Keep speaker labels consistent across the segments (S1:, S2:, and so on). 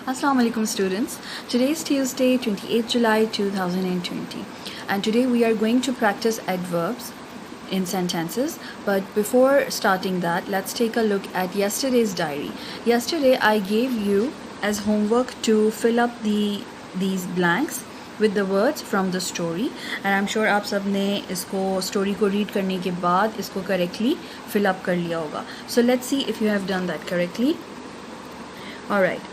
S1: Assalamu alaikum students. Today is Tuesday, 28th July 2020, and today we are going to practice adverbs in sentences. But before starting that, let's take a look at yesterday's diary. Yesterday I gave you as homework to fill up these blanks with the words from the story, and I'm sure आप सब ने इसको story को read करने के बाद इसको correctly fill up कर लिया होगा. So let's see if you have done that correctly. Alright.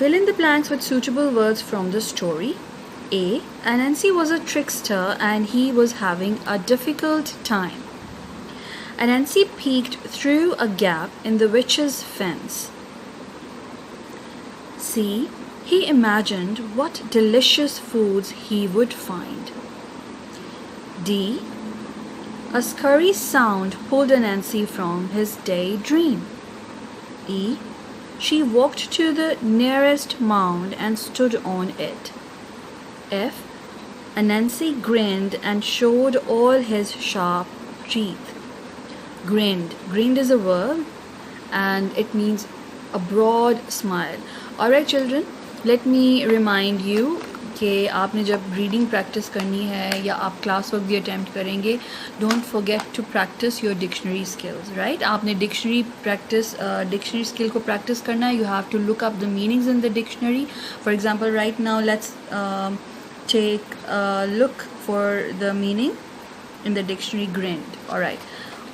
S1: Fill in the blanks with suitable words from the story. A. Anansi was a trickster and he was having a difficult time. Anansi peeked through a gap in the witch's fence. C. He imagined what delicious foods he would find. D. A scurry sound pulled Anansi from his daydream. E. She walked to the nearest mound and stood on it. F. Anansi grinned and showed all his sharp teeth. Grinned. Grinned is a verb and it means a broad smile. Alright children, let me remind you कि आपने जब reading practice करनी है या आप class work भी attempt करेंगे, don't forget to practice your dictionary skills, right. आपने डिक्शनरी स्किल को प्रैक्टिस करना है. You have to look up the meanings in the dictionary. For example right now let's take look for the meaning in the dictionary grind. Alright,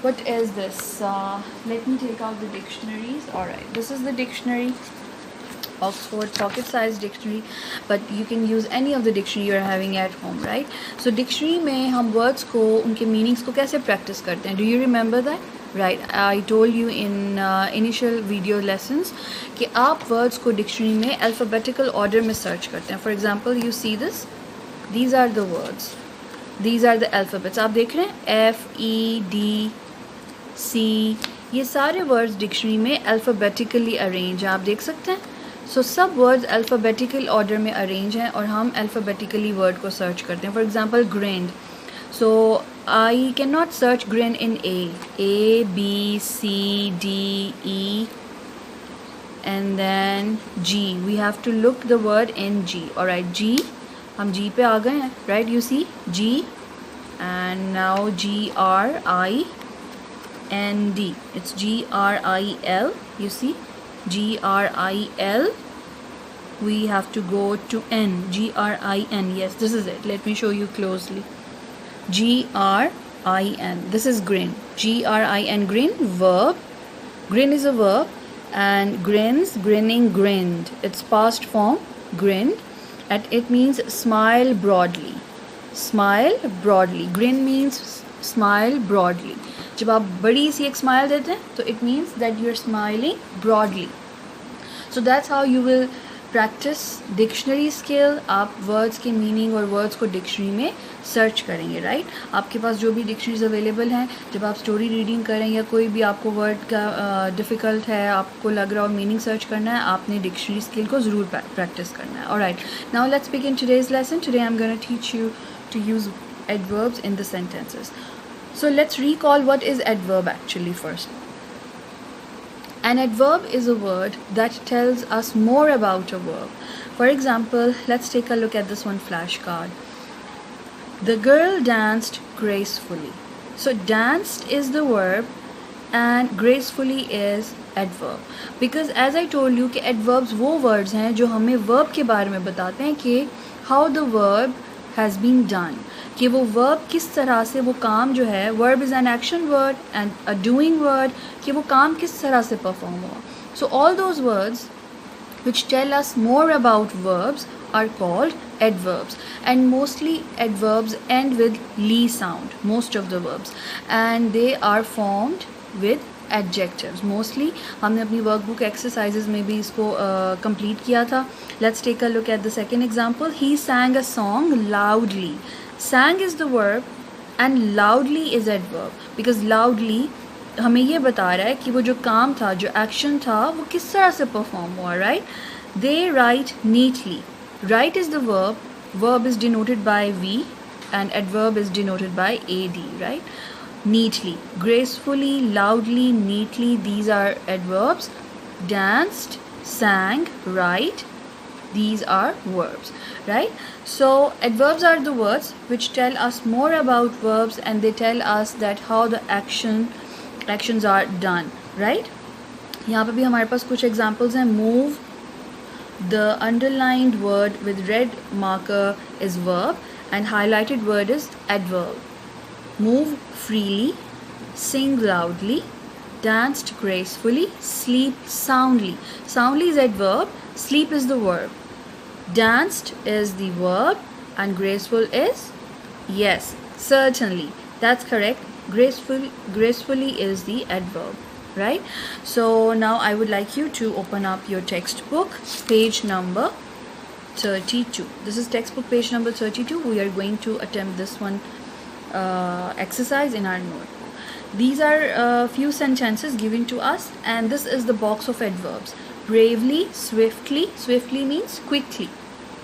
S1: what is this? Let me take out the dictionaries. Alright, this is the dictionary, Oxford pocket size dictionary, but you can use any of the dictionary you are having at home, right? So dictionary में हम words को उनके meanings को कैसे practice करते हैं? Do you remember that? Right, I told you in initial video lessons कि आप words को dictionary में alphabetical order में search करते हैं. For example, you see this, these are the words, these are the alphabets. आप देख रहे हैं F, E, D, C, ये सारे words dictionary में alphabetically arrange हैं, आप देख सकते हैं. सो सब वर्ड्स अल्फ़ाबेटिकल ऑर्डर में अरेंज हैं और हम अल्फ़ाबेटिकली वर्ड को सर्च करते हैं. For example grind, so I can not search grin in A B C D E and then G. We have to look the word in G. Alright, G, हम G पे आ गए हैं, right. You see G and now GRIND, it's GRIL. you see GRIL. we have to go to N, GRIN. yes, this is it. let me show you closely. GRIN, this is grin. GRIN, grin, verb. Grin is a verb, and grins, grinning, grinned, it's past form, grinned, and it means smile broadly. Smile broadly. Grin means smile broadly. जब आप बड़ी सी एक smile देते हैं तो it means that you are smiling broadly. So that's how you will practice dictionary skill. आप words के meaning और वर्ड्स को डिक्शनरी में सर्च करेंगे, राइट. आपके पास जो भी डिक्शनरीज अवेलेबल हैं, जब आप स्टोरी रीडिंग करें या कोई भी आपको वर्ड का डिफ़िकल्ट है, आपको लग रहा हो मीनिंग सर्च करना है, आपने डिक्शनरी स्किल को ज़रूर प्रैक्टिस करना है. Alright, now let's begin today's lesson. Today I am gonna teach you to use adverbs in the sentences. So let's recall what is adverb actually first. An adverb is a word that tells us more about a verb. For example, let's take a look at this one flashcard. The girl danced gracefully. So danced is the verb and gracefully is adverb. Because as I told you कि adverbs वो words हैं जो हमें verb के बारे में बताते हैं कि how the verb has been done, कि वो verb किस तरह से वो काम जो है, verb is an action word and a doing word, कि वो काम किस तरह से perform हुआ. So all those words which tell us more about verbs are called adverbs, and mostly adverbs end with ly sound, most of the verbs, and they are formed with adjectives. mostly हमने अपनी workbook exercises में भी इसको complete किया था. Let's take a look at the second example. He sang a song loudly. sang is the verb and loudly is adverb, because loudly हमें ये बता रहा है कि वो जो काम था, जो एक्शन था, वो किस तरह से परफॉर्म हुआ, right. they write neatly. write is the verb. verb is denoted by V and adverb is denoted by AD, right. neatly, gracefully, loudly, neatly, these are adverbs. danced, sang, write. These are verbs, right? So adverbs are the words which tell us more about verbs, and they tell us that how the actions are done, right? यहाँ पे भी हमारे पास कुछ examples हैं. Move, the underlined word with red marker is verb and highlighted word is adverb. Move freely, sing loudly, danced gracefully, sleep soundly. Soundly is adverb, sleep is the verb. Danced is the verb and graceful is, yes, certainly, that's correct. Gracefully is the adverb, right? So now I would like you to open up your textbook, page number 32. This is textbook page number 32. We are going to attempt this one exercise in our notebook. These are a few sentences given to us, and this is the box of adverbs. Bravely, swiftly. Swiftly means quickly.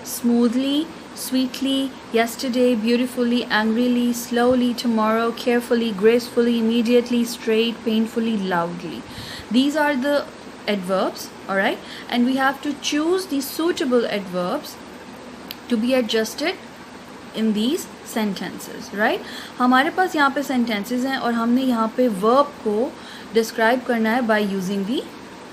S1: Smoothly, sweetly, yesterday, beautifully, angrily, slowly, tomorrow, carefully, gracefully, immediately, straight, painfully, loudly. These are the adverbs, alright? And we have to choose the suitable adverbs to be adjusted in these sentences, right? हमारे पास यहाँ पे sentences हैं और हमने यहाँ पे verb को describe करना है by using the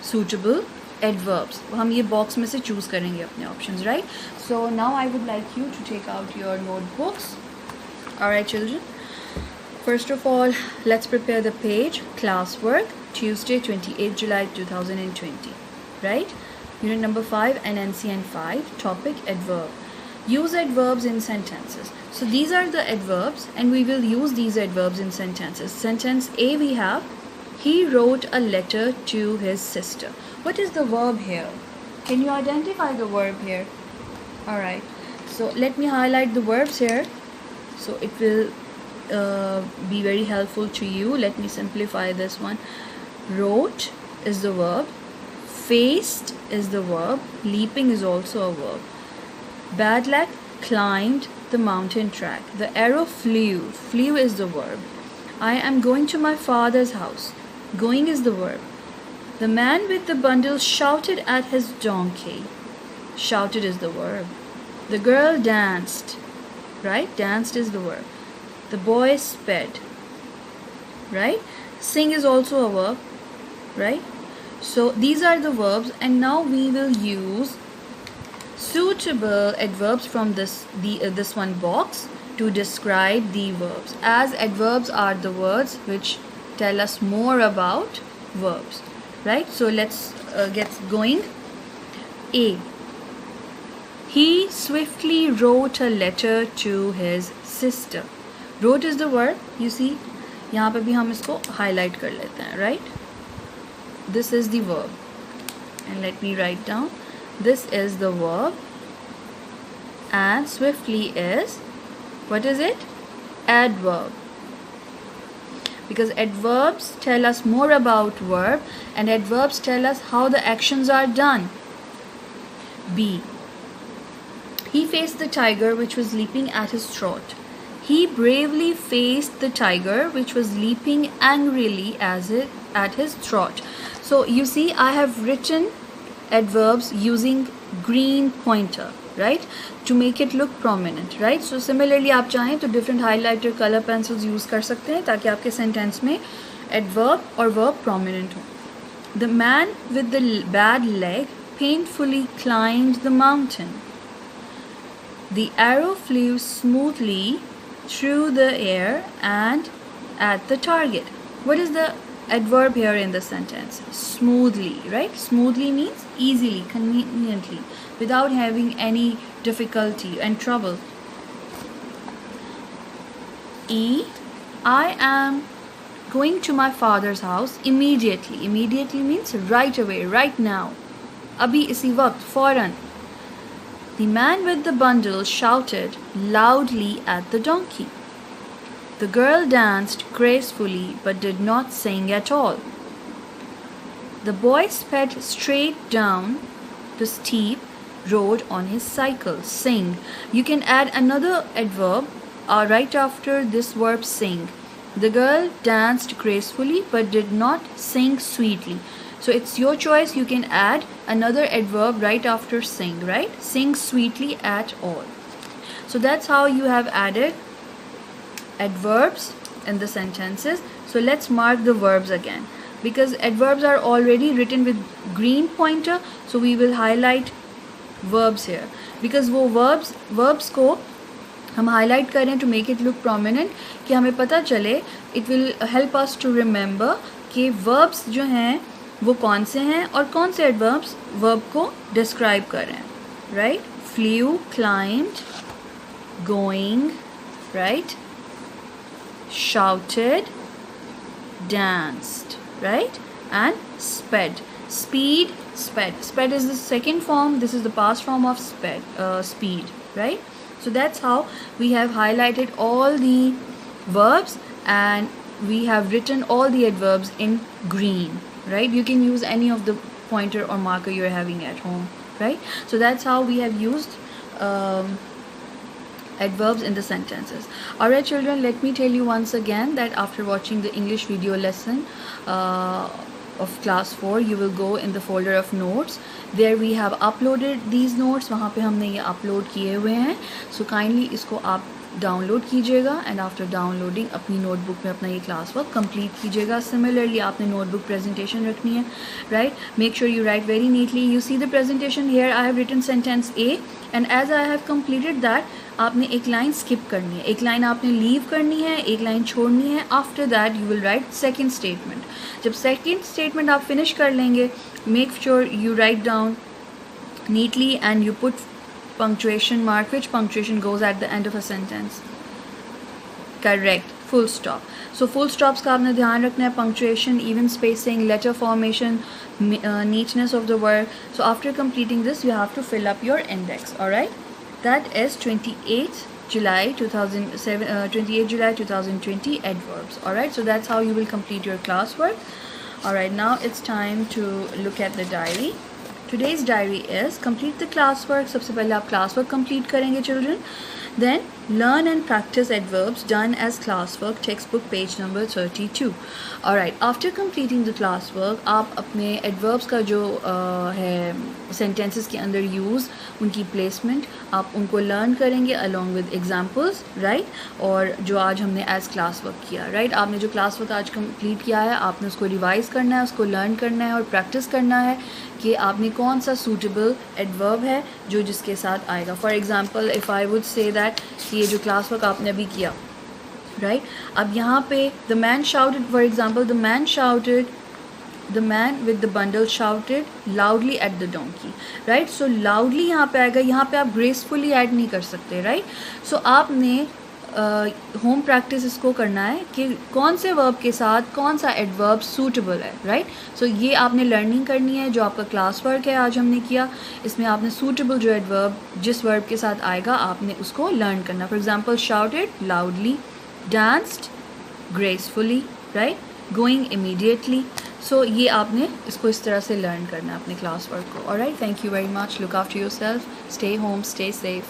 S1: suitable adverbs. हम ये box में से choose करेंगे अपने options, right? So now I would like you to take out your notebooks. Alright, children. First of all, let's prepare the page. Classwork, Tuesday, 28 July 2020, right? Unit number 5, NNCN 5, topic adverb. Use adverbs in sentences. So these are the adverbs, and we will use these adverbs in sentences. Sentence A, we have, he wrote a letter to his sister. What is the verb here? Can you identify the verb here? Alright, so let me highlight the verbs here, so it will be very helpful to you. Let me simplify this one. Wrote is the verb, faced is the verb, leaping is also a verb. Bad luck, climbed the mountain track. The arrow flew. Flew is the verb. I am going to my father's house. Going is the verb. The man with the bundle shouted at his donkey. Shouted is the verb. The girl danced. Right? Danced is the verb. The boy sped. Right? Sing is also a verb. Right? So these are the verbs, and now we will use suitable adverbs from this one box to describe the verbs, as adverbs are the words which tell us more about verbs, right? So let's get going. A, he swiftly wrote a letter to his sister. Wrote is the verb. You see, यहाँ पे भी हम इसको highlight कर लेते हैं, right? This is the verb, and let me write down. This is the verb, and swiftly is, what is it? Adverb. Because adverbs tell us more about verb, and adverbs tell us how the actions are done. B, he faced the tiger which was leaping at his throat. He bravely faced the tiger which was leaping angrily at his throat. So you see, I have written adverbs using green pointer, right, to make it look prominent, right? So similarly, आप चाहें तो different highlighter color pencils use कर सकते हैं ताकि आपके sentence में adverb और verb prominent हो. The man with the bad leg painfully climbed the mountain. The arrow flew smoothly through the air and at the target. What is the adverb here in the sentence? Smoothly, right? Smoothly means easily, conveniently, without having any difficulty and trouble. E, I am going to my father's house immediately. Immediately means right away, right now. Abhi isi waqt, fauran. The man with the bundle shouted loudly at the donkey. The girl danced gracefully but did not sing at all. The boy sped straight down the steep road on his cycle. Sing. You can add another adverb right after this verb sing. The girl danced gracefully but did not sing sweetly. So it's your choice. You can add another adverb right after sing, right? Sing sweetly at all. So that's how you have added adverbs in the sentences. So let's mark the verbs again, because adverbs are already written with green pointer, so we will highlight verbs here, because वो verbs को हम highlight करें to make it look prominent, कि हमें पता चले, it will help us to remember कि verbs जो हैं वो कौन से हैं और कौन से adverbs verb को describe कर रहे हैं, right? Flew, climbed, going, right? Shouted, danced, right? And sped. Speed, sped. Sped is the second form. This is the past form of speed, right? So that's how we have highlighted all the verbs and we have written all the adverbs in green, right? You can use any of the pointer or marker you're having at home, right? So that's how we have used adverbs in the sentences. Alright children, let me tell you once again that after watching the English video lesson of class 4, you will go in the folder of notes. There we have uploaded these notes. वहाँ पे हमने ये upload किए हुए हैं. So kindly इसको आप download कीजिएगा एंड आफ्टर डाउनलोडिंग अपनी नोटबुक में अपना ये क्लास वर्क कंप्लीट कीजिएगा. सिमिलरली आपने नोटबुक प्रेजेंटेशन रखनी है, right? Make sure you write very neatly. You see the presentation here. I have written sentence A and as I have completed that, आपने एक लाइन स्किप करनी है, एक line आपने लीव करनी है, एक लाइन छोड़नी है. After that you will write second statement. जब सेकेंड स्टेटमेंट आप फिनिश कर लेंगे, make sure you write down neatly and you put punctuation mark, which punctuation goes at the end of a sentence. Correct. Full stop. So full stops का आपने ध्यान रखना है. Punctuation, even spacing, letter formation, neatness of the word. So after completing this, you have to fill up your index. All right. That is 28 July 2020 adverbs. All right. So that's how you will complete your classwork. All right. Now it's time to look at the diary. Today's diary is complete the classwork. सबसे पहले आप classwork complete करेंगे children. Then learn and practice adverbs done as classwork, textbook page number 32. Alright, after completing the classwork, आप अपने adverbs का जो है sentences के अंदर use, उनकी placement, आप उनको learn करेंगे along with examples, right? और जो आज हमने as classwork किया, right? आपने जो classwork आज complete किया है, आपने उसको revise करना है, उसको learn करना है और practice करना है कि आपने कौन सा suitable adverb है जो जिसके साथ आएगा. For example, if I would say that कि ये जो क्लास वर्क आपने अभी किया, राइट? अब यहाँ पे the man shouted, for example, the man with the bundle shouted loudly at the donkey, right? So loudly यहाँ पे आएगा. यहाँ पे आप gracefully ऐड नहीं कर सकते, right? So आपने होम प्रैक्टिस इसको करना है कि कौन से वर्ब के साथ कौन सा एडवर्ब सूटेबल है, राइट? सो ये आपने लर्निंग करनी है. जो आपका क्लास वर्क है आज हमने किया, इसमें आपने सूटेबल जो एडवर्ब जिस वर्ब के साथ आएगा आपने उसको लर्न करना. For example shouted loudly, danced gracefully, right? Going immediately. So ये आपने इसको इस तरह से लर्न करना है अपने क्लास वर्क को. Alright, thank you very much. Look after yourself, stay home, stay safe.